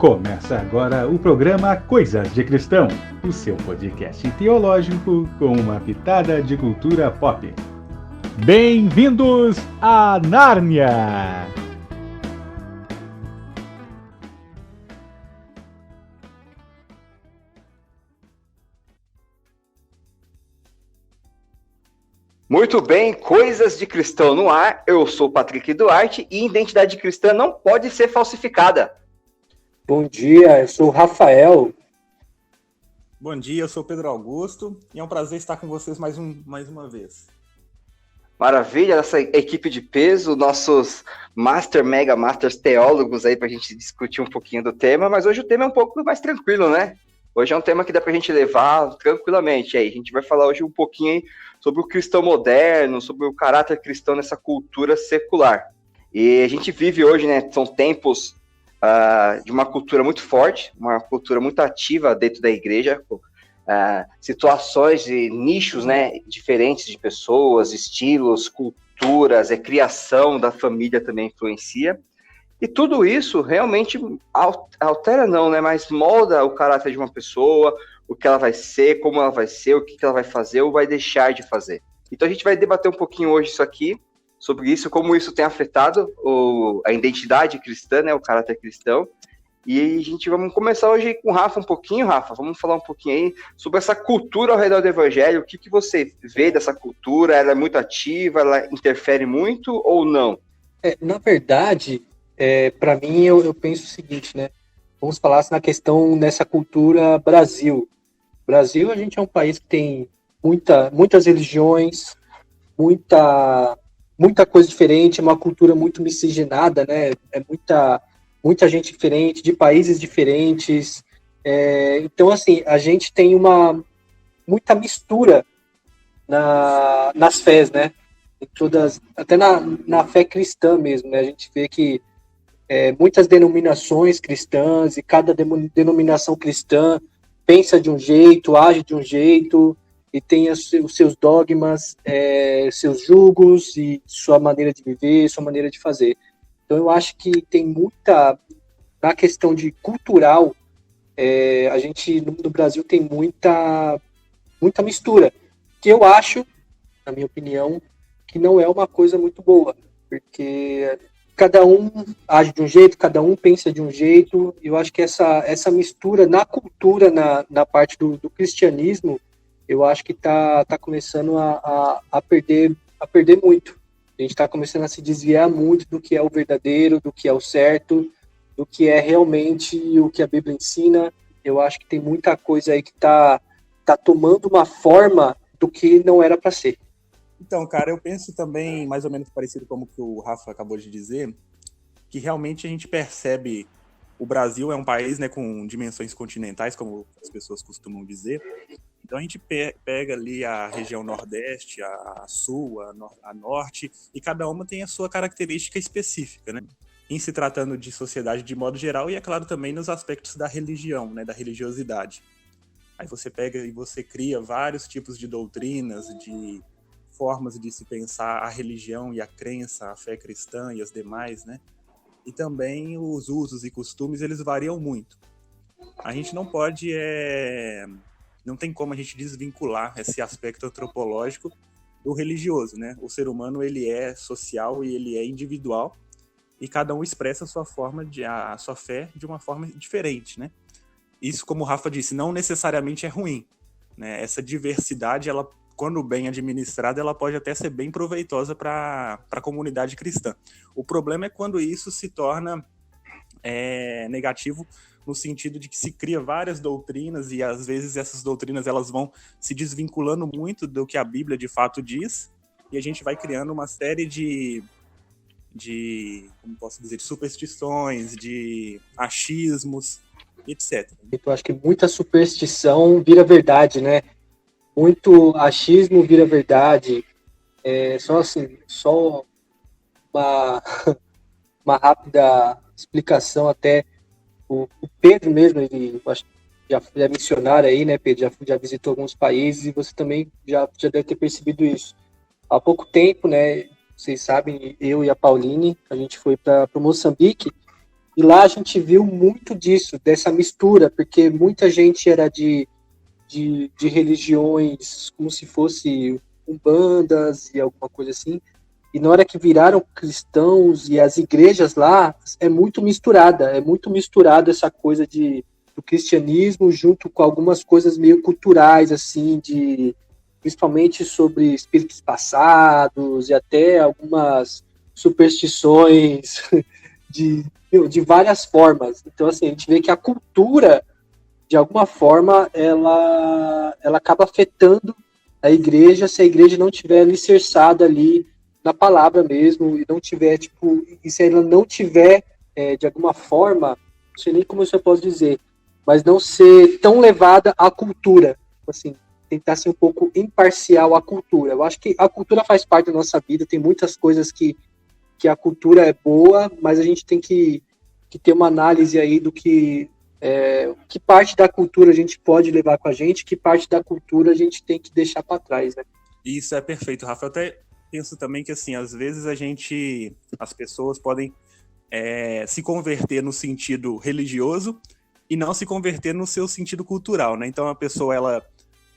Começa agora o programa Coisas de Cristão, o seu podcast teológico com uma pitada de cultura pop. Bem-vindos a Nárnia! Muito bem, Coisas de Cristão no ar. Eu sou o Patrick Duarte e identidade cristã não pode ser falsificada. Bom dia, eu sou o Rafael. Bom dia, eu sou o Pedro Augusto e é um prazer estar com vocês mais uma vez. Maravilha, essa equipe de peso, nossos Mega Masters teólogos aí pra gente discutir um pouquinho do tema, mas hoje o tema é um pouco mais tranquilo, né? Hoje é um tema que dá pra gente levar tranquilamente. Aí, a gente vai falar hoje um pouquinho aí sobre o cristão moderno, sobre o caráter cristão nessa cultura secular. E a gente vive hoje, né, são tempos de uma cultura muito forte, uma cultura muito ativa dentro da igreja, situações e nichos, né, diferentes de pessoas, estilos, culturas, criação da família também influencia. E tudo isso realmente altera não, né, mas molda o caráter de uma pessoa, o que ela vai ser, como ela vai ser, o que ela vai fazer ou vai deixar de fazer. Então a gente vai debater um pouquinho hoje sobre isso, como isso tem afetado a identidade cristã, né, o caráter cristão. E vamos começar hoje com o Rafa um pouquinho, Rafa, vamos falar um pouquinho aí sobre essa cultura ao redor do evangelho, o que você vê dessa cultura, ela é muito ativa, ela interfere muito ou não? Na verdade, para mim, eu penso o seguinte, né? Vamos falar na questão nessa cultura Brasil. Brasil, a gente é um país que tem muitas religiões, muita coisa diferente, uma cultura muito miscigenada, né? Muita gente diferente, de países diferentes. Então, assim, a gente tem muita mistura nas fés, né? Até na fé cristã mesmo, né? A gente vê que muitas denominações cristãs e cada denominação cristã pensa de um jeito, age de um jeito e tem os seus dogmas, seus julgos e sua maneira de viver, sua maneira de fazer. Então eu acho que tem na questão de cultural, a gente no Brasil tem muita mistura, que eu acho, na minha opinião, que não é uma coisa muito boa, porque cada um age de um jeito, cada um pensa de um jeito. Eu acho que essa mistura na cultura, na parte do cristianismo, eu acho que tá começando a perder muito. A gente está começando a se desviar muito do que é o verdadeiro, do que é o certo, do que é realmente o que a Bíblia ensina. Eu acho que tem muita coisa aí que tá tomando uma forma do que não era para ser. Então, cara, eu penso também, mais ou menos parecido como que o Rafa acabou de dizer, que realmente a gente percebe o Brasil é um país, né, com dimensões continentais, como as pessoas costumam dizer. Então a gente pega ali a região Nordeste, a Sul, a Norte, e cada uma tem a sua característica específica, né? Em se tratando de sociedade de modo geral e, é claro, também nos aspectos da religião, né, da religiosidade. Aí você pega e você cria vários tipos de doutrinas, de formas de se pensar a religião e a crença, a fé cristã e as demais, né? E também os usos e costumes, eles variam muito. A gente não pode, não tem como a gente desvincular esse aspecto antropológico do religioso, né? O ser humano, ele é social e ele é individual e cada um expressa a sua fé de uma forma diferente, né? Isso, como o Rafa disse, não necessariamente é ruim, né? Essa diversidade, ela, quando bem administrada, ela pode até ser bem proveitosa para a comunidade cristã. O problema é quando isso se torna negativo no sentido de que se cria várias doutrinas e às vezes essas doutrinas elas vão se desvinculando muito do que a Bíblia de fato diz e a gente vai criando uma série de como posso dizer, de superstições, de achismos, etc. Eu acho que muita superstição vira verdade, né? Muito achismo vira verdade. Só uma rápida explicação até. O Pedro mesmo, ele acho que já missionário aí, né, Pedro? Já visitou alguns países e você também já deve ter percebido isso. Há pouco tempo, né, vocês sabem, eu e a Pauline, a gente foi para Moçambique E lá a gente viu muito disso, dessa mistura, porque muita gente era de religiões como se fosse umbandas e alguma coisa assim, e na hora que viraram cristãos e as igrejas lá, é muito misturado essa coisa do cristianismo junto com algumas coisas meio culturais, assim, principalmente sobre espíritos passados e até algumas superstições de várias formas. Então, assim, a gente vê que a cultura, de alguma forma, ela acaba afetando a igreja se a igreja não tiver alicerçada ali na palavra mesmo, e não tiver, e se ela não tiver, de alguma forma, não sei nem como eu posso dizer, mas não ser tão levada à cultura, assim, tentar ser um pouco imparcial à cultura. Eu acho que a cultura faz parte da nossa vida, tem muitas coisas que a cultura é boa, mas a gente tem que ter uma análise aí do que parte da cultura a gente pode levar com a gente, que parte da cultura a gente tem que deixar para trás, né? Isso é perfeito, Rafa. Eu até penso também que, assim, às vezes as pessoas podem se converter no sentido religioso e não se converter no seu sentido cultural, né? Então a pessoa,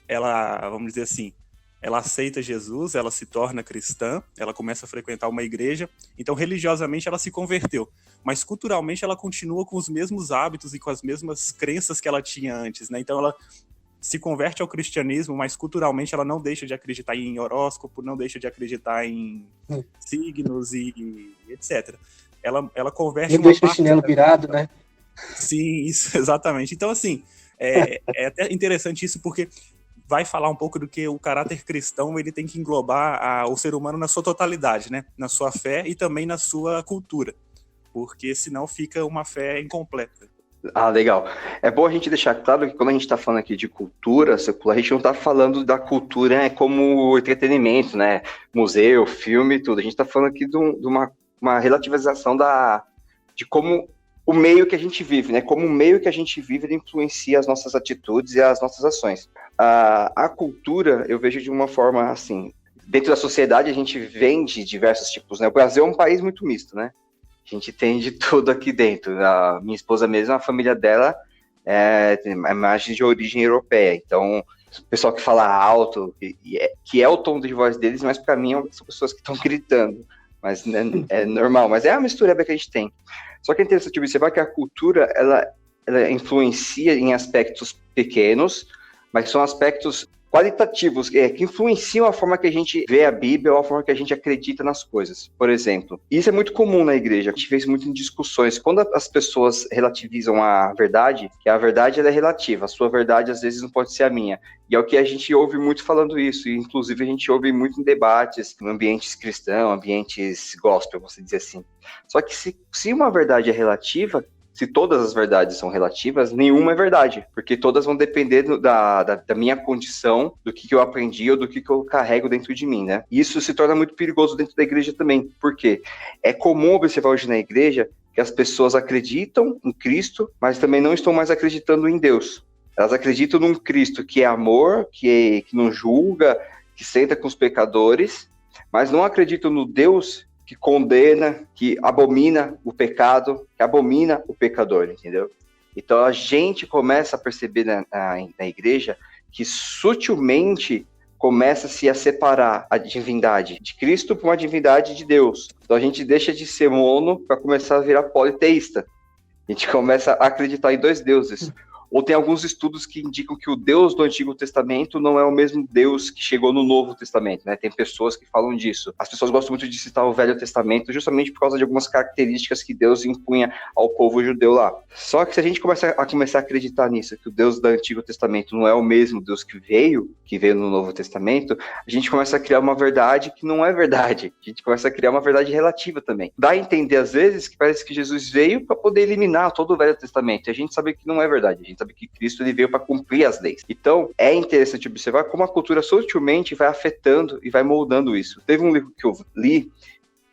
ela, vamos dizer assim, ela aceita Jesus, ela se torna cristã, ela começa a frequentar uma igreja, então religiosamente ela se converteu, mas culturalmente ela continua com os mesmos hábitos e com as mesmas crenças que ela tinha antes, né? Então ela se converte ao cristianismo, mas culturalmente ela não deixa de acreditar em horóscopo, não deixa de acreditar em signos e etc. Ela converte não deixa o chinelo virado, né? Sim, isso, exatamente. Então, assim, é até interessante isso, porque vai falar um pouco do que o caráter cristão ele tem que englobar o ser humano na sua totalidade, né? Na sua fé e também na sua cultura, porque senão fica uma fé incompleta. Ah, legal. É bom a gente deixar claro que quando a gente está falando aqui de cultura secular, a gente não está falando da cultura como entretenimento, né? Museu, filme, tudo. A gente está falando aqui de uma relativização de como o meio que a gente vive, né? Como o meio que a gente vive influencia as nossas atitudes e as nossas ações. A cultura, eu vejo de uma forma assim, dentro da sociedade a gente vem de diversos tipos, né? O Brasil é um país muito misto, né? A gente tem de tudo aqui dentro. A minha esposa mesmo, a família dela é mais de origem europeia, então o pessoal que fala alto, que é o tom de voz deles, mas para mim são pessoas que estão gritando. Mas né, é normal, mas é a mistura que a gente tem. Só que é interessante observar que a cultura, ela influencia em aspectos pequenos, mas são aspectos qualitativos, que influenciam a forma que a gente vê a Bíblia ou a forma que a gente acredita nas coisas. Por exemplo, isso é muito comum na igreja, a gente vê isso muito em discussões. Quando as pessoas relativizam a verdade, que a verdade ela é relativa, a sua verdade às vezes não pode ser a minha. E é o que a gente ouve muito falando isso, e inclusive a gente ouve muito em debates, em ambientes cristãos, ambientes gospel, vamos dizer assim. Só que se uma verdade é relativa, se todas as verdades são relativas, nenhuma é verdade, porque todas vão depender da minha condição, do que eu aprendi ou do que eu carrego dentro de mim, né? E isso se torna muito perigoso dentro da igreja também, porque é comum observar hoje na igreja que as pessoas acreditam em Cristo, mas também não estão mais acreditando em Deus. Elas acreditam num Cristo que é amor, que não julga, que senta com os pecadores, mas não acreditam no Deus que condena, que abomina o pecado, que abomina o pecador, entendeu? Então a gente começa a perceber na igreja que sutilmente começa-se a separar a divindade de Cristo para uma divindade de Deus. Então a gente deixa de ser mono para começar a virar politeísta. A gente começa a acreditar em dois deuses. Ou tem alguns estudos que indicam que o Deus do Antigo Testamento não é o mesmo Deus que chegou no Novo Testamento, né? Tem pessoas que falam disso. As pessoas gostam muito de citar o Velho Testamento justamente por causa de algumas características que Deus impunha ao povo judeu lá. Só que se a gente começar a acreditar nisso, que o Deus do Antigo Testamento não é o mesmo Deus que veio no Novo Testamento, a gente começa a criar uma verdade que não é verdade. A gente começa a criar uma verdade relativa também. Dá a entender, às vezes, que parece que Jesus veio para poder eliminar todo o Velho Testamento. E a gente sabe que não é verdade. A gente sabe que Cristo ele veio para cumprir as leis. Então, é interessante observar como a cultura sutilmente vai afetando e vai moldando isso. Teve um livro que eu li,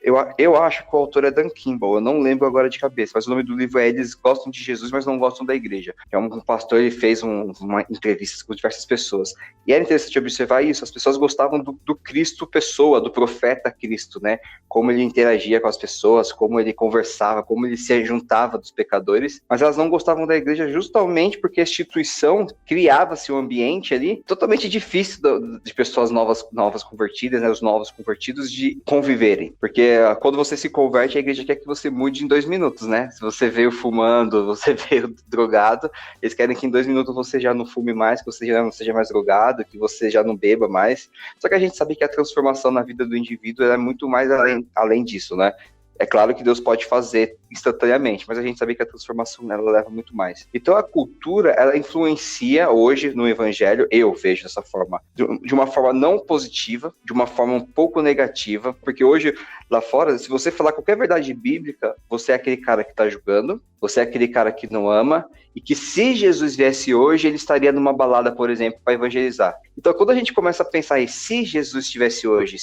Eu acho que o autor é Dan Kimball, eu não lembro agora de cabeça, mas o nome do livro é Eles Gostam de Jesus, mas Não Gostam da Igreja. É um pastor, ele fez uma entrevista com diversas pessoas. E era interessante observar isso, as pessoas gostavam do Cristo pessoa, do profeta Cristo, né? Como ele interagia com as pessoas, como ele conversava, como ele se juntava dos pecadores, mas elas não gostavam da igreja justamente porque a instituição criava-se um ambiente ali totalmente difícil de pessoas novas convertidas, né? Os novos convertidos de conviverem, porque quando você se converte, a igreja quer que você mude em 2 minutos, né? Se você veio fumando, você veio drogado, eles querem que em 2 minutos você já não fume mais, que você já não seja mais drogado, que você já não beba mais. Só que a gente sabe que a transformação na vida do indivíduo é muito mais além disso, né? É claro que Deus pode fazer instantaneamente, mas a gente sabe que a transformação nela leva muito mais. Então a cultura, ela influencia hoje no evangelho, eu vejo dessa forma, de uma forma não positiva, de uma forma um pouco negativa, porque hoje, lá fora, se você falar qualquer verdade bíblica, você é aquele cara que está julgando, você é aquele cara que não ama, e que se Jesus viesse hoje, ele estaria numa balada, por exemplo, para evangelizar. Então quando a gente começa a pensar em se Jesus estivesse hoje,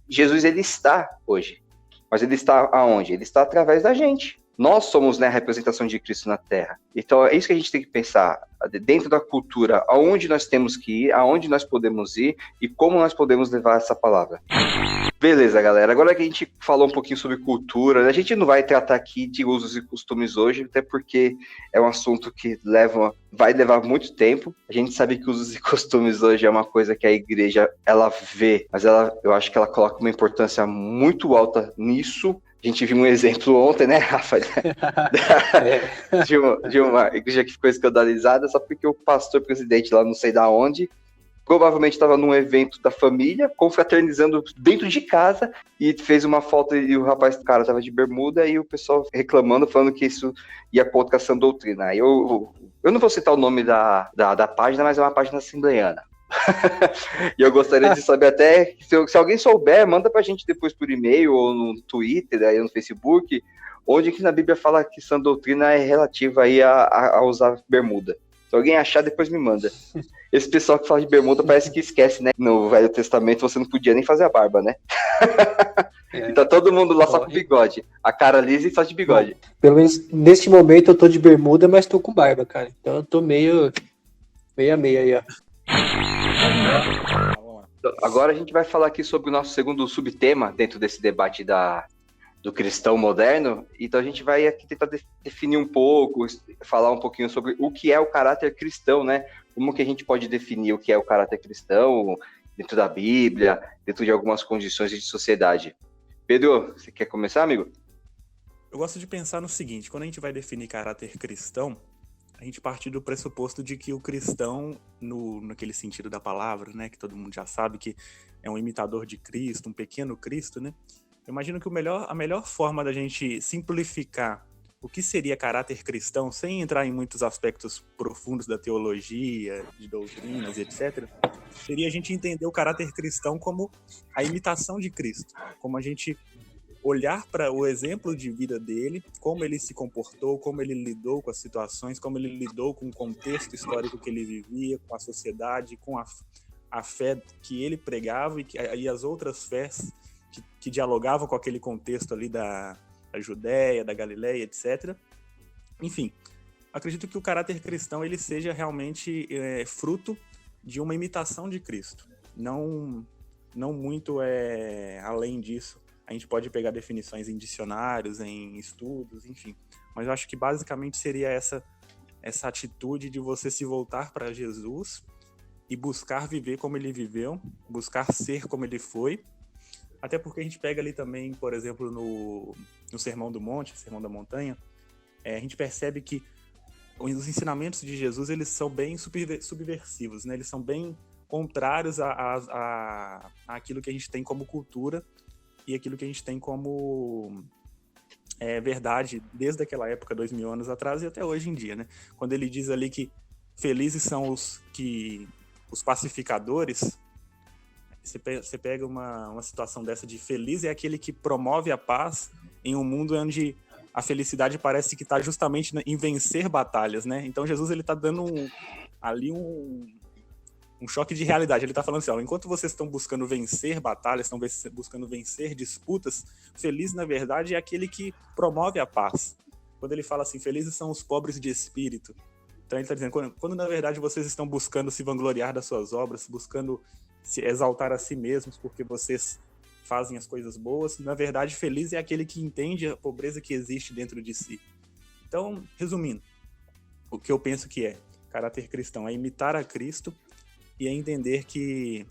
Jesus ele está hoje. Mas ele está aonde? Ele está através da gente. Nós somos, né, a representação de Cristo na Terra. Então é isso que a gente tem que pensar. Dentro da cultura, aonde nós temos que ir, aonde nós podemos ir e como nós podemos levar essa palavra. Beleza, galera. Agora que a gente falou um pouquinho sobre cultura, a gente não vai tratar aqui de usos e costumes hoje, até porque é um assunto que vai levar muito tempo. A gente sabe que usos e costumes hoje é uma coisa que a igreja, ela vê, mas eu acho que ela coloca uma importância muito alta nisso. A gente viu um exemplo ontem, né, Rafa? de uma igreja que ficou escandalizada só porque o pastor presidente lá não sei da onde provavelmente estava num evento da família, confraternizando dentro de casa, e fez uma foto e o cara estava de bermuda, e o pessoal reclamando, falando que isso ia contra a sã doutrina. Eu não vou citar o nome da página, mas é uma página assembleiana. E eu gostaria de saber até, se alguém souber, manda pra gente depois por e-mail, ou no Twitter, aí no Facebook, onde que na Bíblia fala que sã doutrina é relativa aí a usar bermuda. Se alguém achar, depois me manda. Esse pessoal que fala de bermuda parece que esquece, né? No Velho Testamento você não podia nem fazer a barba, né? E tá todo mundo lá só com bigode. A cara lisa e só de bigode. Bom, pelo menos neste momento eu tô de bermuda, mas tô com barba, cara. Então eu tô meio meia aí, ó. Agora a gente vai falar aqui sobre o nosso segundo subtema dentro desse debate do cristão moderno. Então a gente vai aqui tentar definir um pouco, falar um pouquinho sobre o que é o caráter cristão, né? Como que a gente pode definir o que é o caráter cristão dentro da Bíblia, dentro de algumas condições de sociedade. Pedro, você quer começar, amigo? Eu gosto de pensar no seguinte: quando a gente vai definir caráter cristão, a gente parte do pressuposto de que o cristão, naquele sentido da palavra, né, que todo mundo já sabe que é um imitador de Cristo, um pequeno Cristo, né? Eu imagino que a melhor forma da gente simplificar o que seria caráter cristão, sem entrar em muitos aspectos profundos da teologia, de doutrinas, etc., seria a gente entender o caráter cristão como a imitação de Cristo, como a gente olhar para o exemplo de vida dele, como ele se comportou, como ele lidou com as situações, como ele lidou com o contexto histórico que ele vivia, com a sociedade, com a fé que ele pregava e as outras fés que dialogavam com aquele contexto ali da Judéia, da Galileia, etc. Enfim, acredito que o caráter cristão ele seja realmente fruto de uma imitação de Cristo. Não muito além disso. A gente pode pegar definições em dicionários, em estudos, enfim. Mas eu acho que basicamente seria essa atitude de você se voltar para Jesus e buscar viver como ele viveu, buscar ser como ele foi. Até porque a gente pega ali também, por exemplo, no Sermão do Monte, Sermão da Montanha, a gente percebe que os ensinamentos de Jesus, eles são bem subversivos, né? Eles são bem contrários àquilo que a gente tem como cultura e aquilo que a gente tem como verdade desde aquela época, 2000 anos atrás, e até hoje em dia, né? Quando ele diz ali que felizes são os pacificadores. Você pega uma situação dessa de feliz é aquele que promove a paz em um mundo onde a felicidade parece que está justamente em vencer batalhas, né? Então Jesus ele está dando ali um choque de realidade. Ele está falando assim, ó, enquanto vocês estão buscando vencer batalhas, estão buscando vencer disputas, feliz, na verdade, é aquele que promove a paz. Quando ele fala assim, felizes são os pobres de espírito. Então ele está dizendo, quando na verdade vocês estão buscando se vangloriar das suas obras, buscando se exaltar a si mesmos porque vocês fazem as coisas boas, na verdade, feliz é aquele que entende a pobreza que existe dentro de si. Então, resumindo, o que eu penso que é caráter cristão é imitar a Cristo e é entender que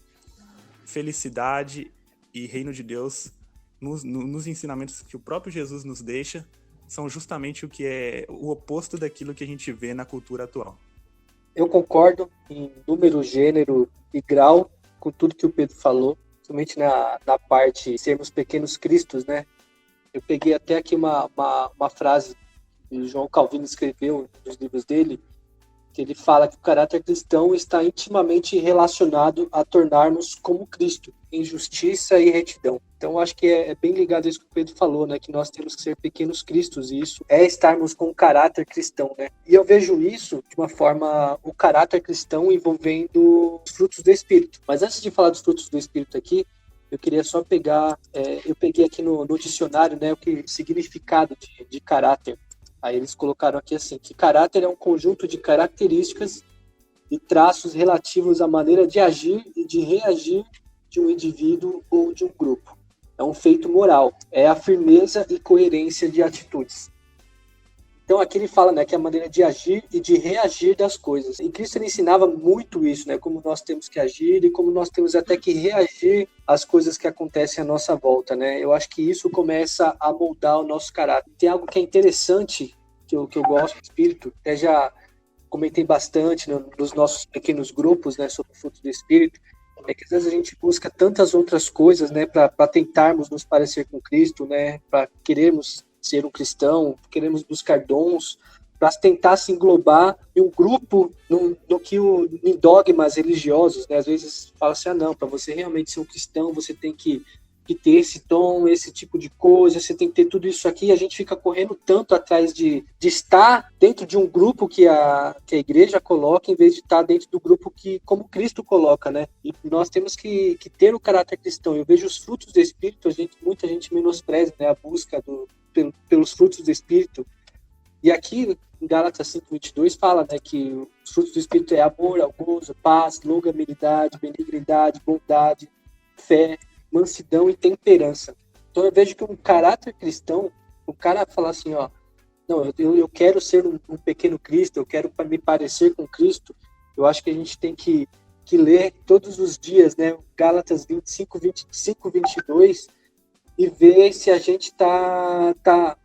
felicidade e reino de Deus, nos ensinamentos que o próprio Jesus nos deixa, são justamente o que é o oposto daquilo que a gente vê na cultura atual. Eu concordo em número, gênero e grau com tudo que o Pedro falou, somente na parte de sermos pequenos cristos, né? Eu peguei até aqui uma frase que João Calvino escreveu nos livros dele, que ele fala que o caráter cristão está intimamente relacionado a tornarmos como Cristo, em justiça e retidão. Então, acho que é bem ligado a isso que o Pedro falou, né? Que nós temos que ser pequenos cristos, e isso é estarmos com o caráter cristão, né? E eu vejo isso de uma forma, o caráter cristão envolvendo os frutos do Espírito. Mas antes de falar dos frutos do Espírito aqui, eu queria só pegar, eu peguei aqui no dicionário, né? O significado de caráter. Aí eles colocaram aqui assim, que caráter é um conjunto de características e traços relativos à maneira de agir e de reagir de um indivíduo ou de um grupo. É um feito moral, é a firmeza e coerência de atitudes. Então aqui ele fala, né, que é a maneira de agir e de reagir das coisas. E Cristo ele ensinava muito isso, né, como nós temos que agir e como nós temos até que reagir às coisas que acontecem à nossa volta, né? Eu acho que isso começa a moldar o nosso caráter. Tem algo que é interessante, que eu gosto do Espírito, até já comentei bastante nos nossos pequenos grupos, né, sobre o fruto do Espírito, é que às vezes a gente busca tantas outras coisas, né, para tentarmos nos parecer com Cristo, né, para querermos ser um cristão, queremos buscar dons, para tentar se englobar em um grupo, em dogmas religiosos, né? Às vezes fala assim, não, para você realmente ser um cristão, você tem que ter esse dom, esse tipo de coisa, você tem que ter tudo isso aqui, e a gente fica correndo tanto atrás de estar dentro de um grupo que a igreja coloca, em vez de estar dentro do grupo que, como Cristo coloca, né? E nós temos que ter o caráter cristão. Eu vejo os frutos do Espírito, muita gente menospreza, né, a busca pelos frutos do Espírito. E aqui, em Gálatas 5:22, fala, né, que os frutos do Espírito é amor, gozo, paz, longanimidade, benignidade, bondade, fé, mansidão e temperança. Então eu vejo que um caráter cristão, o cara fala assim, ó, não, eu quero ser um pequeno Cristo, eu quero me parecer com Cristo. Eu acho que a gente tem que ler todos os dias, né, Gálatas 5:22, e ver se a gente tá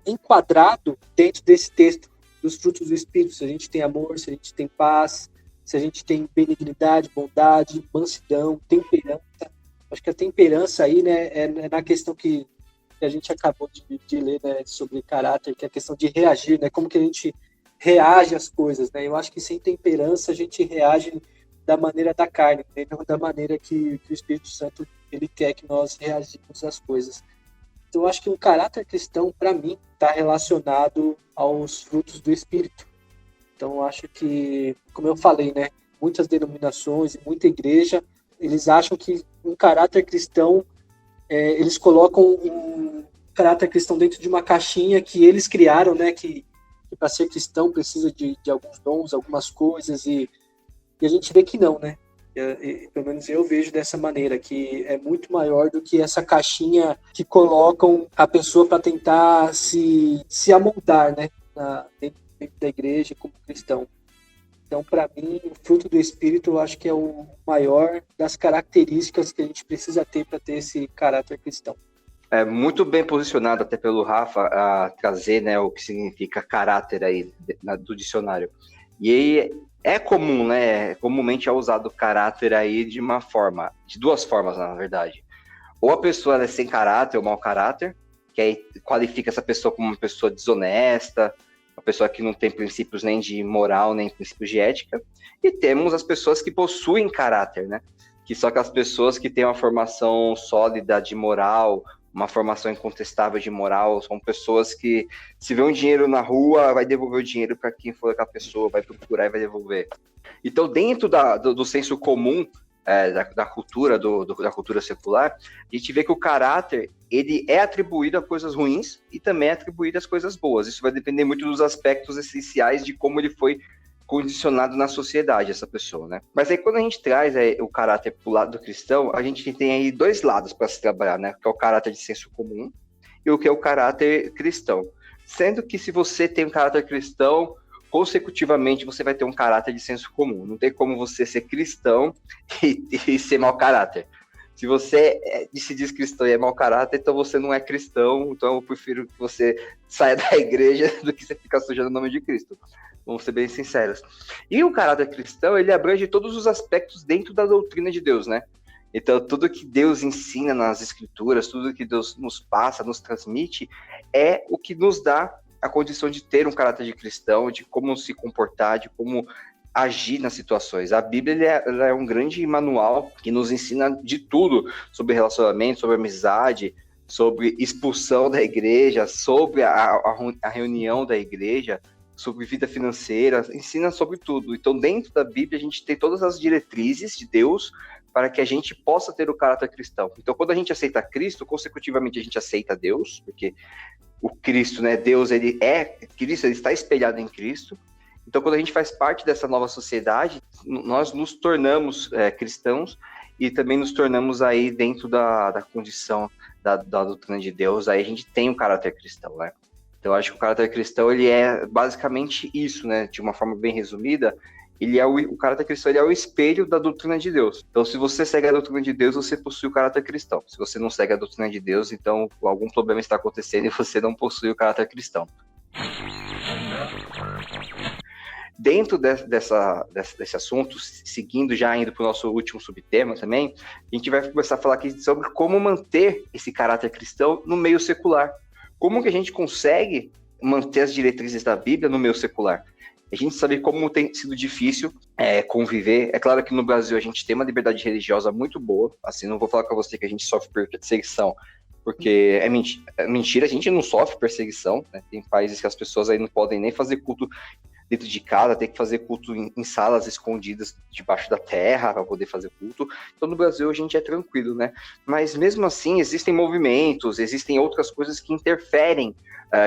enquadrado dentro desse texto dos frutos do Espírito, se a gente tem amor, se a gente tem paz, se a gente tem benignidade, bondade, mansidão, temperança. Acho que a temperança aí, né, é na questão que a gente acabou de ler, né, sobre caráter, que é a questão de reagir, né, como que a gente reage às coisas, né. Eu acho que sem temperança a gente reage da maneira da carne, né, não da maneira que o Espírito Santo ele quer que nós reagimos às coisas. Então, eu acho que um caráter cristão, para mim, está relacionado aos frutos do Espírito. Então, eu acho que, como eu falei, né, muitas denominações e muita igreja, eles acham que um caráter cristão, eles colocam um caráter cristão dentro de uma caixinha que eles criaram, né, que para ser cristão precisa de alguns dons, algumas coisas, e a gente vê que não, né? Pelo menos eu vejo dessa maneira, que é muito maior do que essa caixinha que colocam a pessoa para tentar se amoldar, né, dentro da igreja como cristão. Então, para mim, o fruto do Espírito eu acho que é o maior das características que a gente precisa ter para ter esse caráter cristão. É muito bem posicionado até pelo Rafa a trazer, né, o que significa caráter aí do dicionário. E aí é comum, né? Comumente é usado caráter aí de duas formas, na verdade. Ou a pessoa é sem caráter ou mau caráter, que aí qualifica essa pessoa como uma pessoa desonesta, uma pessoa que não tem princípios nem de moral, nem princípios de ética. E temos as pessoas que possuem caráter, né? Que são aquelas pessoas que têm uma formação sólida de moral, uma formação incontestável de moral, são pessoas que, se vê um dinheiro na rua, vai devolver o dinheiro para quem for aquela pessoa, vai procurar e vai devolver. Então, dentro do senso comum, da cultura, da cultura secular, a gente vê que o caráter, ele é atribuído a coisas ruins e também é atribuído às coisas boas. Isso vai depender muito dos aspectos essenciais de como ele foi condicionado na sociedade, essa pessoa, né? Mas aí quando a gente traz o caráter pro lado cristão, a gente tem aí dois lados para se trabalhar, né? Que é o caráter de senso comum e o que é o caráter cristão. Sendo que se você tem um caráter cristão, consecutivamente você vai ter um caráter de senso comum. Não tem como você ser cristão e ser mau caráter. Se você se diz cristão e é mau caráter, então você não é cristão, então eu prefiro que você saia da igreja do que você ficar sujando o nome de Cristo. Vamos ser bem sinceros. E o caráter cristão, ele abrange todos os aspectos dentro da doutrina de Deus, né? Então, tudo que Deus ensina nas escrituras, tudo que Deus nos passa, nos transmite, é o que nos dá a condição de ter um caráter de cristão, de como se comportar, de como agir nas situações. A Bíblia ela é um grande manual que nos ensina de tudo sobre relacionamento, sobre amizade, sobre expulsão da igreja, sobre a reunião da igreja, sobre vida financeira, ensina sobre tudo. Então, dentro da Bíblia, a gente tem todas as diretrizes de Deus para que a gente possa ter o caráter cristão. Então, quando a gente aceita Cristo, consecutivamente a gente aceita Deus, porque o Cristo, né, Deus, ele é Cristo, ele está espelhado em Cristo. Então, quando a gente faz parte dessa nova sociedade, nós nos tornamos cristãos e também nos tornamos aí dentro da condição da doutrina de Deus, aí a gente tem um caráter cristão, né? Então, eu acho que o caráter cristão, ele é basicamente isso, né? De uma forma bem resumida, o caráter cristão ele é o espelho da doutrina de Deus. Então, se você segue a doutrina de Deus, você possui o caráter cristão. Se você não segue a doutrina de Deus, então algum problema está acontecendo e você não possui o caráter cristão. Dentro desse assunto, seguindo já indo para o nosso último subtema também, a gente vai começar a falar aqui sobre como manter esse caráter cristão no meio secular. Como que a gente consegue manter as diretrizes da Bíblia no meio secular? A gente sabe como tem sido difícil conviver. É claro que no Brasil a gente tem uma liberdade religiosa muito boa. Assim, não vou falar com você que a gente sofre perseguição, porque é mentira, a gente não sofre perseguição, né? Tem países que as pessoas aí não podem nem fazer culto dentro de casa, tem que fazer culto em salas escondidas debaixo da terra para poder fazer culto. Então, no Brasil, a gente é tranquilo, né? Mas, mesmo assim, existem movimentos, existem outras coisas que interferem,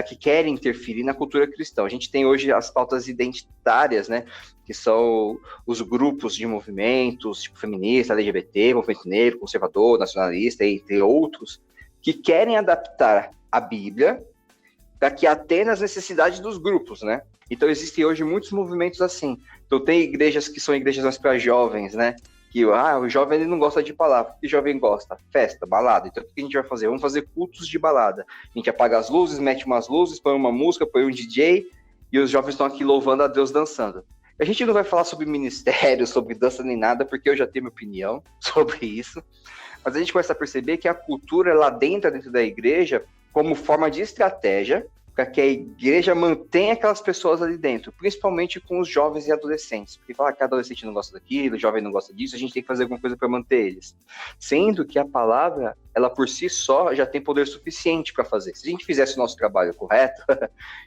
que querem interferir na cultura cristã. A gente tem hoje as pautas identitárias, né? Que são os grupos de movimentos, tipo feminista, LGBT, movimento negro, conservador, nacionalista, entre outros, que querem adaptar a Bíblia para que atenda às necessidades dos grupos, né? Então, existem hoje muitos movimentos assim. Então, tem igrejas que são igrejas mais para jovens, né? Que, o jovem ele não gosta de palavra. O que o jovem gosta? Festa, balada. Então, o que a gente vai fazer? Vamos fazer cultos de balada. A gente apaga as luzes, mete umas luzes, põe uma música, põe um DJ, e os jovens estão aqui louvando a Deus dançando. A gente não vai falar sobre ministério, sobre dança nem nada, porque eu já tenho minha opinião sobre isso. Mas a gente começa a perceber que a cultura, ela entra dentro da igreja como forma de estratégia para que a igreja mantenha aquelas pessoas ali dentro, principalmente com os jovens e adolescentes. Porque falar que adolescente não gosta daquilo, jovem não gosta disso, a gente tem que fazer alguma coisa para manter eles. Sendo que a palavra, ela por si só já tem poder suficiente para fazer. Se a gente fizesse o nosso trabalho correto,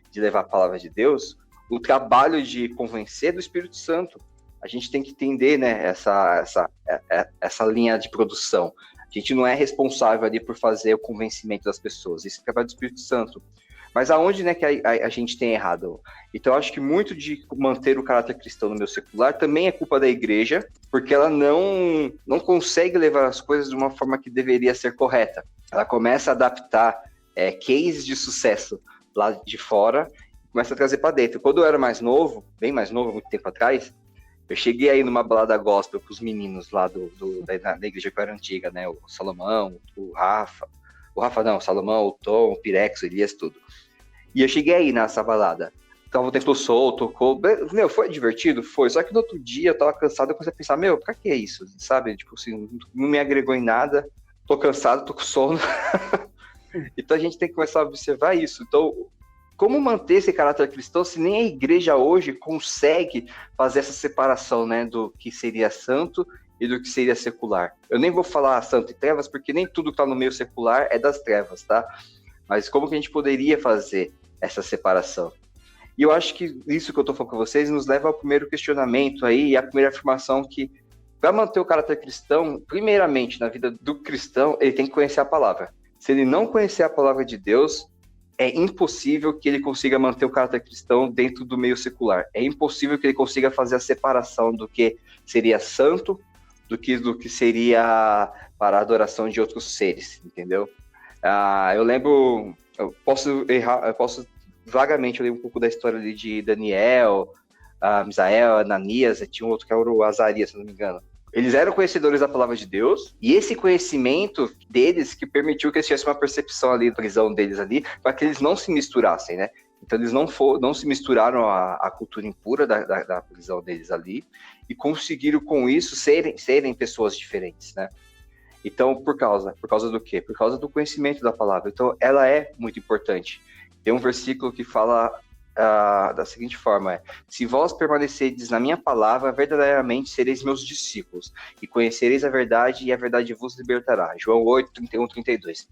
de levar a palavra de Deus, o trabalho de convencer do Espírito Santo, a gente tem que entender, né, essa linha de produção. A gente não é responsável ali por fazer o convencimento das pessoas, esse é o trabalho do Espírito Santo. Mas aonde, né, que a gente tem errado? Então, eu acho que muito de manter o caráter cristão no meio secular também é culpa da igreja, porque ela não consegue levar as coisas de uma forma que deveria ser correta. Ela começa a adaptar cases de sucesso lá de fora, começa a trazer para dentro. Quando eu era mais novo, bem mais novo, muito tempo atrás, eu cheguei aí numa balada gospel com os meninos lá da igreja que eu era antiga, né? O Salomão, o Rafa não, o Salomão, o Tom, o Pirex, o Elias, tudo. E eu cheguei aí nessa balada. Tava o templo solto, tocou. Meu, foi divertido? Foi. Só que no outro dia eu tava cansado, eu comecei a pensar, meu, pra que é isso? Sabe? Tipo assim, não me agregou em nada. Tô cansado, tô com sono. Então a gente tem que começar a observar isso. Então, como manter esse caráter cristão se nem a igreja hoje consegue fazer essa separação, né, do que seria santo e do que seria secular. Eu nem vou falar santo e trevas, porque nem tudo que está no meio secular é das trevas, tá? Mas como que a gente poderia fazer essa separação? E eu acho que isso que eu estou falando com vocês nos leva ao primeiro questionamento aí, e a primeira afirmação que, para manter o caráter cristão, primeiramente, na vida do cristão, ele tem que conhecer a palavra. Se ele não conhecer a palavra de Deus, é impossível que ele consiga manter o caráter cristão dentro do meio secular. É impossível que ele consiga fazer a separação do que seria santo, do que seria para a adoração de outros seres, entendeu? Eu lembro, eu posso vagamente ler um pouco da história ali de Daniel, Misael, Ananias, e tinha um outro que era o Azarias, se não me engano. Eles eram conhecedores da palavra de Deus, e esse conhecimento deles que permitiu que eles tivessem uma percepção ali, da prisão deles ali, para que eles não se misturassem, né? Então eles não se misturaram à cultura impura da prisão deles ali, e conseguiram com isso serem pessoas diferentes, né? Então, por causa do quê? Por causa do conhecimento da palavra. Então, ela é muito importante. Tem um versículo que fala da seguinte forma: se vós permanecerdes na minha palavra, verdadeiramente sereis meus discípulos, e conhecereis a verdade, e a verdade vos libertará. João 8, 31, 32.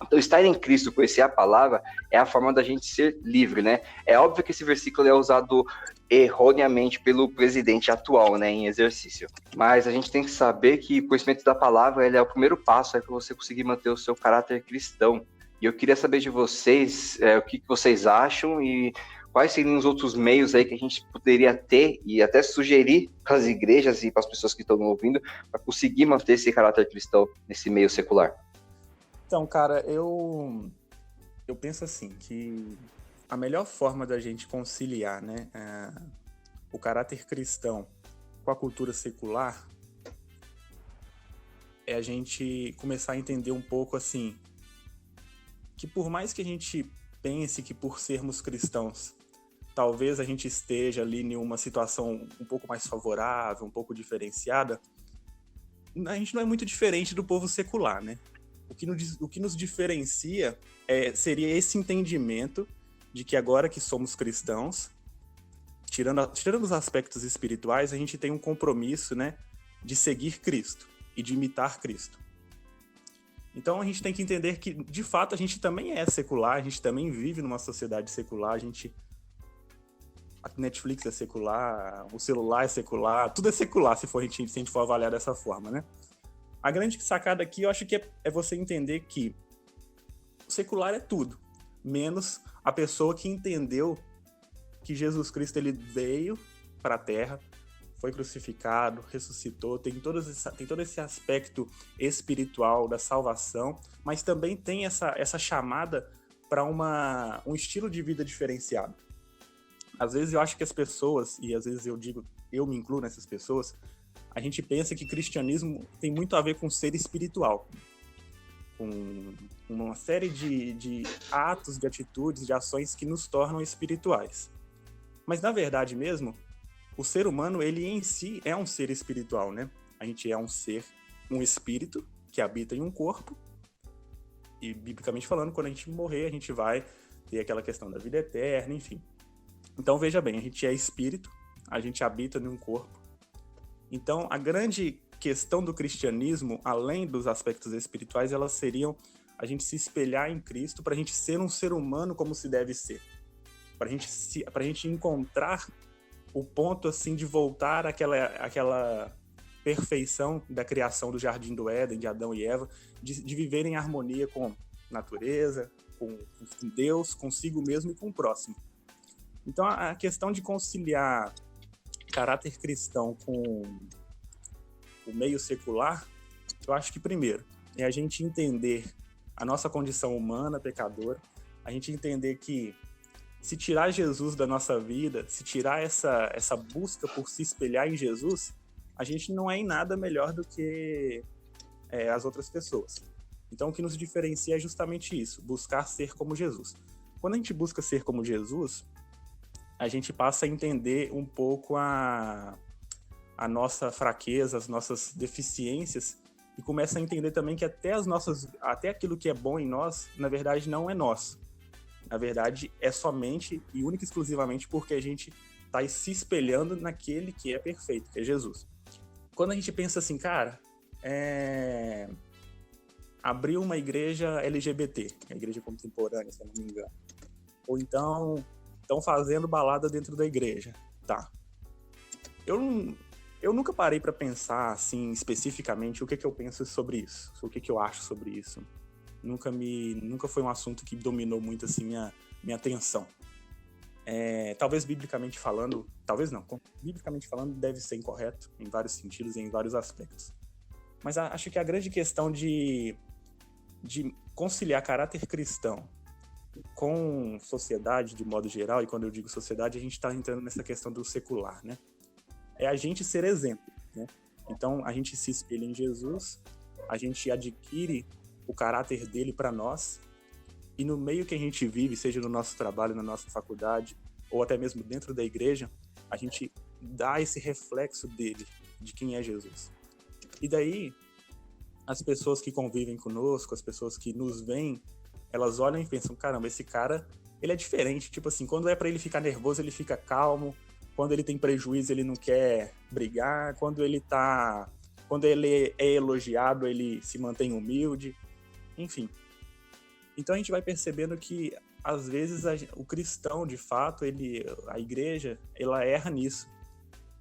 Então, estar em Cristo, conhecer a palavra, é a forma da gente ser livre, né? É óbvio que esse versículo é usado erroneamente pelo presidente atual, né, em exercício. Mas a gente tem que saber que o conhecimento da palavra, ele é o primeiro passo para você conseguir manter o seu caráter cristão. E eu queria saber de vocês o que vocês acham e quais seriam os outros meios aí que a gente poderia ter e até sugerir para as igrejas e para as pessoas que estão ouvindo para conseguir manter esse caráter cristão nesse meio secular. Então, cara, eu penso assim, que a melhor forma da gente conciliar, né, o caráter cristão com a cultura secular é a gente começar a entender um pouco assim, que por mais que a gente pense que por sermos cristãos, talvez a gente esteja ali em uma situação um pouco mais favorável, um pouco diferenciada, a gente não é muito diferente do povo secular, né? O que nos diferencia seria esse entendimento de que agora que somos cristãos, tirando os aspectos espirituais, a gente tem um compromisso, né, de seguir Cristo e de imitar Cristo. Então a gente tem que entender que, de fato, a gente também é secular, a gente também vive numa sociedade secular, a Netflix é secular, o celular é secular, tudo é secular se a gente for avaliar dessa forma, né? A grande sacada aqui, eu acho que é você entender que o secular é tudo, menos a pessoa que entendeu que Jesus Cristo ele veio para a Terra, foi crucificado, ressuscitou, tem todo esse aspecto espiritual da salvação, mas também tem essa chamada para um estilo de vida diferenciado. Às vezes eu acho que as pessoas, e às vezes eu me incluo nessas pessoas, a gente pensa que cristianismo tem muito a ver com ser espiritual, com uma série de atos, de atitudes, de ações que nos tornam espirituais. Mas, na verdade mesmo, o ser humano, ele em si é um ser espiritual, né? A gente é um espírito que habita em um corpo, e, biblicamente falando, quando a gente morrer, a gente vai ter aquela questão da vida eterna, enfim. Então, veja bem, a gente é espírito, a gente habita em um corpo. Então, a grande questão do cristianismo, além dos aspectos espirituais, elas seriam a gente se espelhar em Cristo para a gente ser um ser humano como se deve ser. Para a gente encontrar o ponto assim de voltar àquela perfeição da criação do Jardim do Éden, de Adão e Eva, de viver em harmonia com a natureza, com Deus, consigo mesmo e com o próximo. Então, a questão de conciliar caráter cristão com o meio secular, eu acho que, primeiro, é a gente entender a nossa condição humana, pecadora, a gente entender que se tirar Jesus da nossa vida, se tirar essa busca por se espelhar em Jesus, a gente não é em nada melhor do que as outras pessoas. Então, o que nos diferencia é justamente isso, buscar ser como Jesus. Quando a gente busca ser como Jesus, a gente passa a entender um pouco a nossa fraqueza, as nossas deficiências, e começa a entender também que até aquilo que é bom em nós, na verdade, não é nosso. Na verdade, é somente e única e exclusivamente porque a gente está se espelhando naquele que é perfeito, que é Jesus. quando a gente pensa assim, cara, abriu uma igreja LGBT, a igreja contemporânea, se eu não me engano. Ou então, estão fazendo balada dentro da igreja. Tá. Eu nunca parei para pensar, assim, especificamente o que eu penso sobre isso, o que eu acho sobre isso. Nunca foi um assunto que dominou muito, assim, minha atenção. Talvez biblicamente falando, talvez não, biblicamente falando deve ser incorreto em vários sentidos e em vários aspectos. Mas acho que a grande questão de conciliar caráter cristão com sociedade de modo geral, e quando eu digo sociedade, a gente está entrando nessa questão do secular, né? É a gente ser exemplo, né? Então, a gente se espelha em Jesus, a gente adquire o caráter dele para nós, e no meio que a gente vive, seja no nosso trabalho, na nossa faculdade, ou até mesmo dentro da igreja, a gente dá esse reflexo dele, de quem é Jesus. E daí, as pessoas que convivem conosco, as pessoas que nos veem, elas olham e pensam, caramba, esse cara, ele é diferente. Tipo assim, quando é para ele ficar nervoso, ele fica calmo. Quando ele tem prejuízo, ele não quer brigar. Quando ele é elogiado, ele se mantém humilde. Enfim. Então a gente vai percebendo que, às vezes, o cristão, de fato, a igreja, ela erra nisso.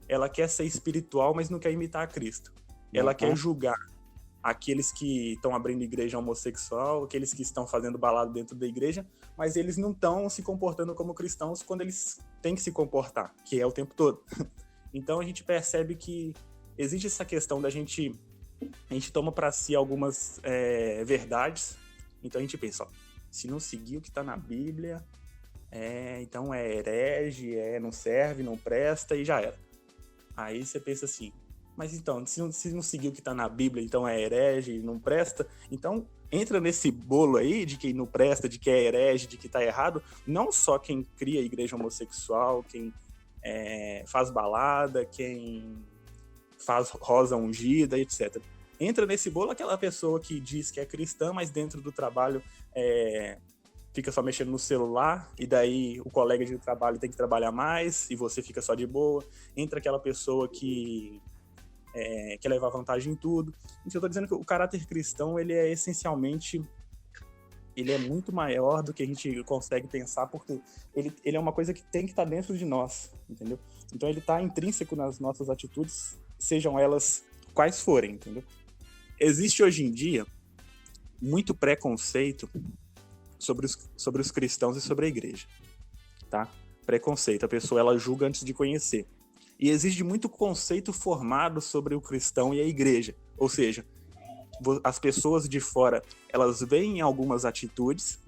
Ela quer ser espiritual, mas não quer imitar a Cristo. Ela quer julgar aqueles que estão abrindo igreja homossexual, aqueles que estão fazendo balada dentro da igreja, mas eles não estão se comportando como cristãos quando eles têm que se comportar, que é o tempo todo. Então a gente percebe que existe essa questão a gente toma para si algumas verdades, então a gente pensa, ó, se não seguir o que está na Bíblia, então é herege, não serve, não presta e já era. Aí você pensa assim, mas então, se não seguir o que está na Bíblia, então é herege, não presta. Então, entra nesse bolo aí de quem não presta, de que é herege, de que está errado, não só quem cria igreja homossexual, quem faz balada, quem faz rosa ungida, etc. Entra nesse bolo aquela pessoa que diz que é cristã, mas dentro do trabalho fica só mexendo no celular, e daí o colega de trabalho tem que trabalhar mais, e você fica só de boa. Entra aquela pessoa que quer levar vantagem em tudo. Então, eu estou dizendo que o caráter cristão, ele é essencialmente, ele é muito maior do que a gente consegue pensar, porque ele é uma coisa que tem que estar dentro de nós, entendeu? Então ele está intrínseco nas nossas atitudes, sejam elas quais forem, entendeu? Existe hoje em dia muito preconceito sobre os cristãos e sobre a igreja, tá? Preconceito, a pessoa ela julga antes de conhecer. E existe muito conceito formado sobre o cristão e a igreja. Ou seja, as pessoas de fora, elas veem algumas atitudes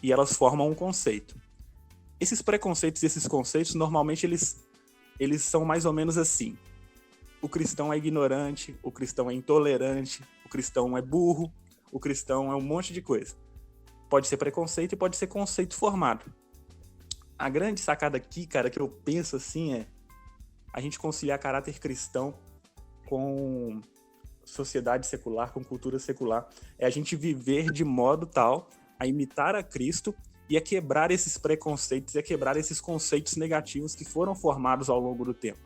e elas formam um conceito. Esses preconceitos e esses conceitos, normalmente, eles são mais ou menos assim. O cristão é ignorante, o cristão é intolerante, o cristão é burro, o cristão é um monte de coisa. Pode ser preconceito e pode ser conceito formado. A grande sacada aqui, cara, que eu penso assim a gente conciliar caráter cristão com sociedade secular, com cultura secular. É a gente viver de modo tal a imitar a Cristo e a quebrar esses preconceitos e a quebrar esses conceitos negativos que foram formados ao longo do tempo.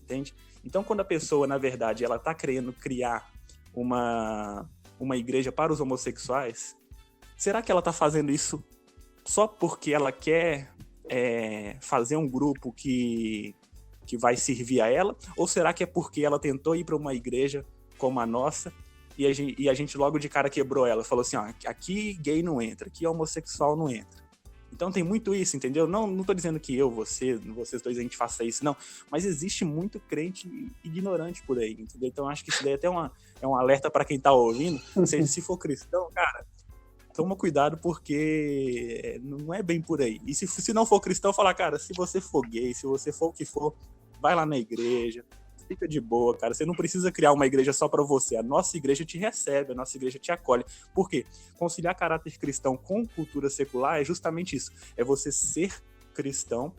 Entende? Então, quando a pessoa, na verdade, ela está querendo criar uma igreja para os homossexuais, será que ela está fazendo isso só porque ela quer fazer um grupo que vai servir a ela? Ou será que é porque ela tentou ir para uma igreja como a nossa e a gente logo de cara quebrou ela? Falou assim, ó, aqui gay não entra, aqui homossexual não entra. Então tem muito isso, entendeu? Não tô dizendo que vocês dois, a gente faça isso, não. Mas existe muito crente ignorante por aí, entendeu? Então acho que isso daí até é um alerta para quem tá ouvindo. Se for cristão, cara, toma cuidado, porque não é bem por aí. E se não for cristão, fala, cara, se você for gay, se você for o que for, vai lá na igreja, fica de boa, cara. Você não precisa criar uma igreja só para você. A nossa igreja te recebe, a nossa igreja te acolhe. Por quê? Conciliar caráter cristão com cultura secular é justamente isso. É você ser cristão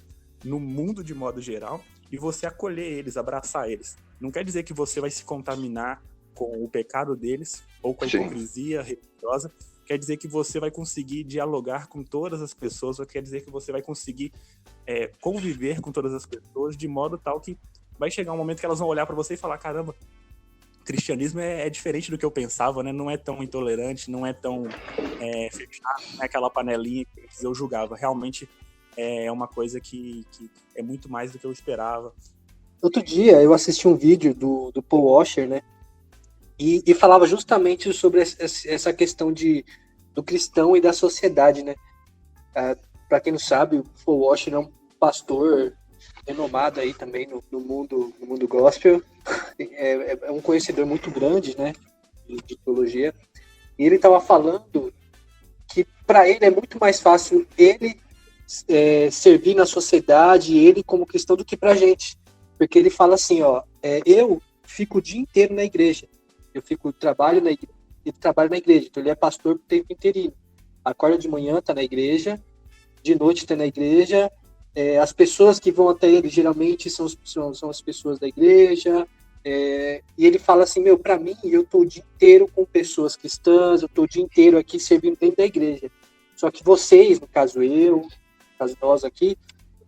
no mundo de modo geral e você acolher eles, abraçar eles. Não quer dizer que você vai se contaminar com o pecado deles ou com a hipocrisia religiosa. Quer dizer que você vai conseguir dialogar com todas as pessoas, ou quer dizer que você vai conseguir conviver com todas as pessoas de modo tal que vai chegar um momento que elas vão olhar para você e falar, caramba, o cristianismo é diferente do que eu pensava, né? Não é tão intolerante, não é tão fechado, não é aquela panelinha que eu julgava. Realmente é uma coisa que é muito mais do que eu esperava. Outro dia eu assisti um vídeo do Paul Washer, né? E falava justamente sobre essa questão do cristão e da sociedade, né? Para quem não sabe, o Paul Washer é um pastor renomado aí também no mundo gospel. É um conhecedor muito grande, né? De teologia. E ele estava falando que para ele é muito mais fácil ele servir na sociedade, ele como cristão, do que para a gente. Porque ele fala assim, eu fico o dia inteiro na igreja. Trabalho na igreja. Então ele é pastor por tempo inteirinho. Acorda de manhã, tá na igreja. De noite tá na igreja. As pessoas que vão até ele geralmente são as pessoas da igreja. E ele fala assim, pra mim, eu tô o dia inteiro com pessoas cristãs, eu tô o dia inteiro aqui servindo dentro da igreja. Só que vocês, no caso nós aqui,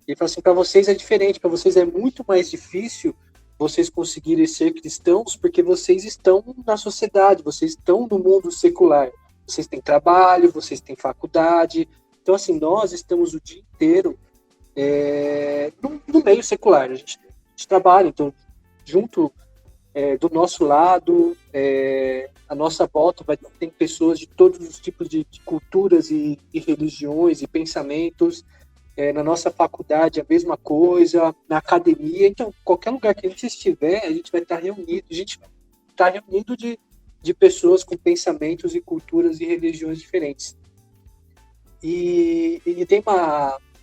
ele fala assim, para vocês é diferente, para vocês é muito mais difícil vocês conseguirem ser cristãos, porque vocês estão na sociedade, vocês estão no mundo secular. Vocês têm trabalho, vocês têm faculdade. Então, assim, nós estamos o dia inteiro no meio secular. A gente trabalha, então, junto do nosso lado, a nossa volta tem pessoas de todos os tipos de culturas e religiões e pensamentos. Na nossa faculdade, a mesma coisa, na academia. Então, qualquer lugar que a gente estiver, a gente vai estar reunido. A gente está reunido de pessoas com pensamentos e culturas e religiões diferentes. E tem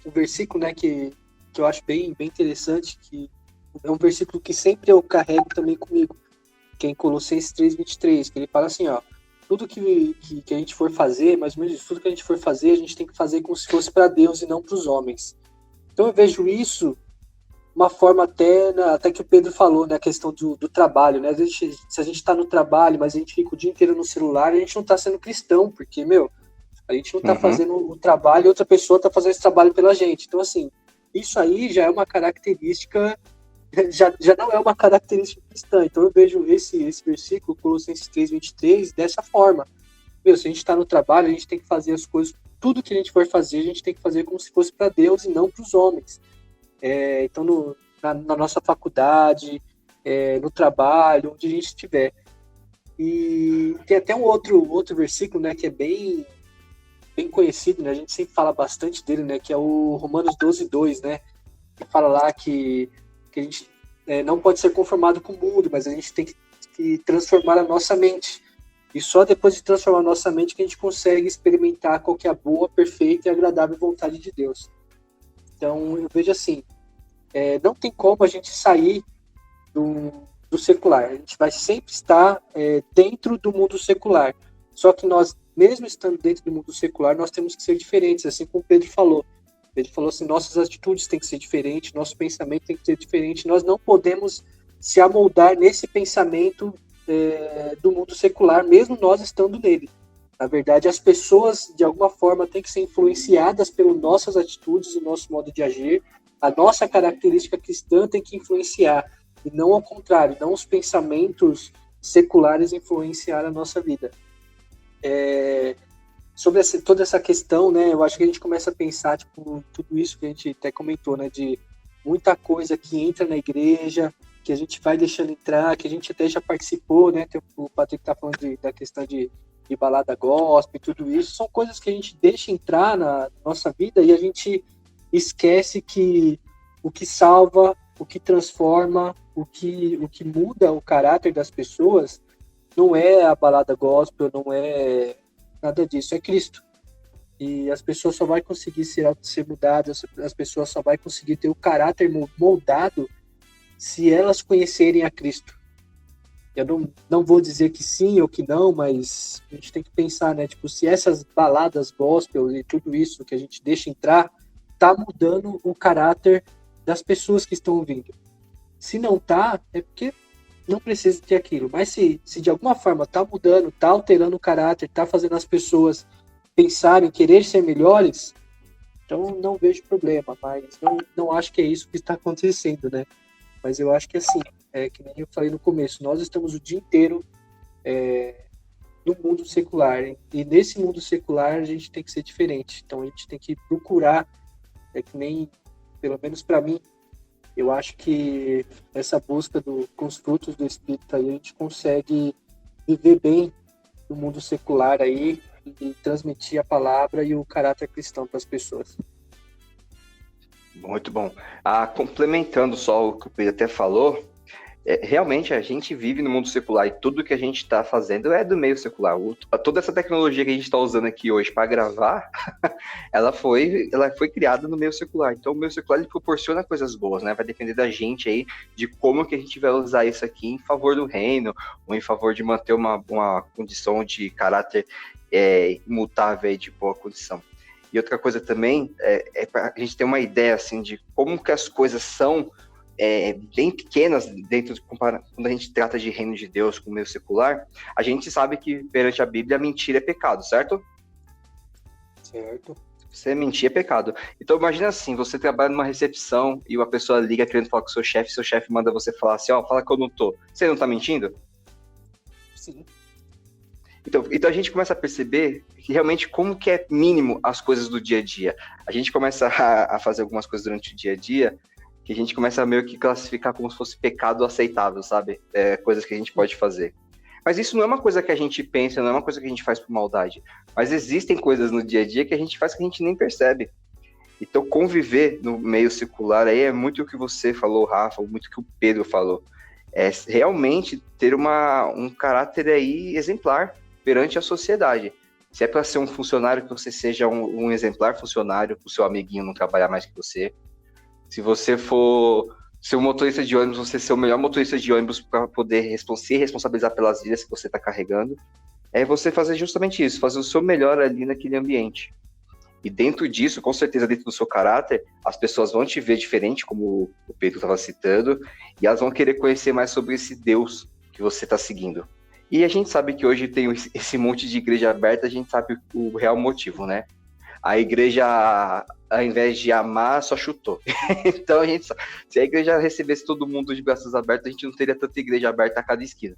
um versículo, né, que eu acho bem interessante, que é um versículo que sempre eu carrego também comigo, que é em Colossenses 3:23, que ele fala assim, tudo que a gente for fazer, mais ou menos isso, tudo que a gente for fazer, a gente tem que fazer como se fosse para Deus e não para os homens. Então eu vejo isso uma forma até que o Pedro falou, né, a questão do trabalho, né? Se a gente está no trabalho, mas a gente fica o dia inteiro no celular, a gente não está sendo cristão, porque, a gente não está fazendo o trabalho e outra pessoa está fazendo esse trabalho pela gente. Então, assim, isso aí já é uma característica, já não é uma característica cristã. Então eu vejo esse versículo, Colossenses 3:23, dessa forma. Se a gente está no trabalho, a gente tem que fazer as coisas, tudo que a gente for fazer, a gente tem que fazer como se fosse para Deus e não para os homens. Então, na nossa faculdade, no trabalho, onde a gente estiver. E tem até um outro versículo, né, que é bem conhecido, né, a gente sempre fala bastante dele, né, que é o Romanos 12:2, né, que fala lá que a gente não pode ser conformado com o mundo, mas a gente tem que transformar a nossa mente. E só depois de transformar a nossa mente que a gente consegue experimentar qual que é a boa, perfeita e agradável vontade de Deus. Então, eu vejo assim, não tem como a gente sair do secular. A gente vai sempre estar dentro do mundo secular. Só que nós, mesmo estando dentro do mundo secular, nós temos que ser diferentes, assim como o Pedro falou. Ele falou assim, nossas atitudes têm que ser diferentes, nosso pensamento tem que ser diferente, nós não podemos se amoldar nesse pensamento do mundo secular, mesmo nós estando nele. Na verdade, as pessoas, de alguma forma, têm que ser influenciadas pelas nossas atitudes, o nosso modo de agir, a nossa característica cristã tem que influenciar, e não ao contrário, não os pensamentos seculares influenciar a nossa vida. Sobre toda essa questão, né, eu acho que a gente começa a pensar, tipo, tudo isso que a gente até comentou, né, de muita coisa que entra na igreja, que a gente vai deixando entrar, que a gente até já participou, né, o Patrick tá falando da questão de balada gospel e tudo isso, são coisas que a gente deixa entrar na nossa vida e a gente esquece que o que salva, o que transforma, o que muda o caráter das pessoas não é a balada gospel, não é nada disso, é Cristo. E as pessoas só vão conseguir ser mudadas, as pessoas só vão conseguir ter o caráter moldado se elas conhecerem a Cristo. Eu não vou dizer que sim ou que não, mas a gente tem que pensar, né? Tipo, se essas baladas gospel e tudo isso que a gente deixa entrar, tá mudando o caráter das pessoas que estão ouvindo. Se não tá, é porque não precisa ter aquilo. Mas se de alguma forma tá mudando, tá alterando o caráter, tá fazendo as pessoas pensarem, querer ser melhores, então não vejo problema. Mas não acho que é isso que está acontecendo, né? Mas eu acho que assim, que nem eu falei no começo, nós estamos o dia inteiro no mundo secular. E nesse mundo secular a gente tem que ser diferente. Então a gente tem que procurar, que nem, pelo menos para mim, eu acho que essa busca com os frutos do Espírito aí, a gente consegue viver bem no mundo secular aí e transmitir a palavra e o caráter cristão para as pessoas. Muito bom. Complementando só o que o Pedro até falou, realmente a gente vive no mundo secular e tudo que a gente está fazendo é do meio secular. Toda essa tecnologia que a gente está usando aqui hoje para gravar, ela foi criada no meio secular. Então o meio secular ele proporciona coisas boas, né? Vai depender da gente aí de como que a gente vai usar isso aqui em favor do reino ou em favor de manter uma condição de caráter imutável aí, de boa condição. E outra coisa também é para a gente ter uma ideia assim de como que as coisas são bem pequenas quando a gente trata de reino de Deus com o meio secular. A gente sabe que perante a Bíblia a mentira é pecado, certo? Certo. Você mentir é pecado. Então imagina assim, você trabalha numa recepção e uma pessoa liga querendo falar com o seu chefe manda você falar assim, fala que eu não tô. Você não tá mentindo? Sim. Então a gente começa a perceber que realmente como que é mínimo as coisas do dia a dia. A gente começa a fazer algumas coisas durante o dia a dia que a gente começa a meio que classificar como se fosse pecado aceitável, sabe? Coisas que a gente pode fazer. Mas isso não é uma coisa que a gente pensa, não é uma coisa que a gente faz por maldade. Mas existem coisas no dia a dia que a gente faz que a gente nem percebe. Então conviver no meio secular aí é muito o que você falou, Rafa, muito o que o Pedro falou. É realmente ter um caráter aí exemplar perante a sociedade. Se é para ser um funcionário, que você seja um exemplar funcionário, para o seu amiguinho não trabalhar mais que você. Se você for ser um motorista de ônibus, você ser o melhor motorista de ônibus para poder se responsabilizar pelas vidas que você está carregando, é você fazer justamente isso, fazer o seu melhor ali naquele ambiente. E dentro disso, com certeza, dentro do seu caráter, as pessoas vão te ver diferente, como o Pedro estava citando, e elas vão querer conhecer mais sobre esse Deus que você está seguindo. E a gente sabe que hoje tem esse monte de igreja aberta, a gente sabe o real motivo, né? A igreja, ao invés de amar, só chutou. Então, se a igreja recebesse todo mundo de braços abertos, a gente não teria tanta igreja aberta a cada esquina.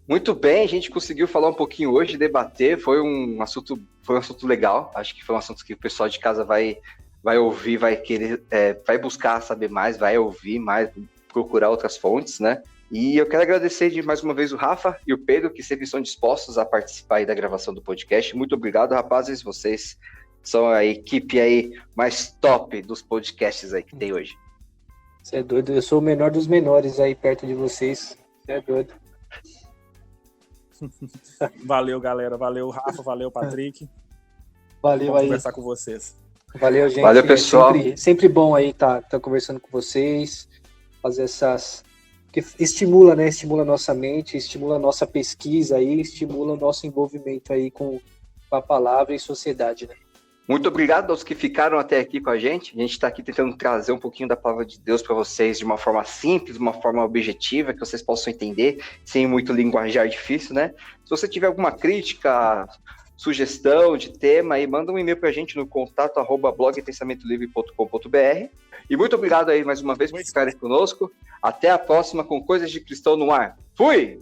Muito bem, a gente conseguiu falar um pouquinho hoje, debater, foi um assunto legal. Acho que foi um assunto que o pessoal de casa vai ouvir, vai querer, vai buscar saber mais, vai ouvir mais, procurar outras fontes, né? E eu quero agradecer mais uma vez o Rafa e o Pedro, que sempre estão dispostos a participar aí da gravação do podcast. Muito obrigado, rapazes. Vocês são a equipe aí mais top dos podcasts aí que tem hoje. Você é doido. Eu sou o menor dos menores aí perto de vocês. Você é doido. Valeu, galera. Valeu, Rafa. Valeu, Patrick. Valeu Vamos aí. conversar com vocês. Valeu, gente. Valeu, pessoal. Sempre bom aí tá conversando com vocês, fazer essas... que estimula, né? Estimula a nossa mente, estimula a nossa pesquisa aí, estimula o nosso envolvimento aí com a palavra e sociedade, né? Muito obrigado aos que ficaram até aqui com a gente. A gente está aqui tentando trazer um pouquinho da palavra de Deus para vocês de uma forma simples, de uma forma objetiva, que vocês possam entender, sem muito linguajar difícil, né? Se você tiver alguma crítica, sugestão de tema, aí manda um e-mail para a gente no contato@blogpensamentolivre.com.br. E muito obrigado aí mais uma vez por ficarem conosco. Até a próxima com Coisas de Cristão no Ar. Fui!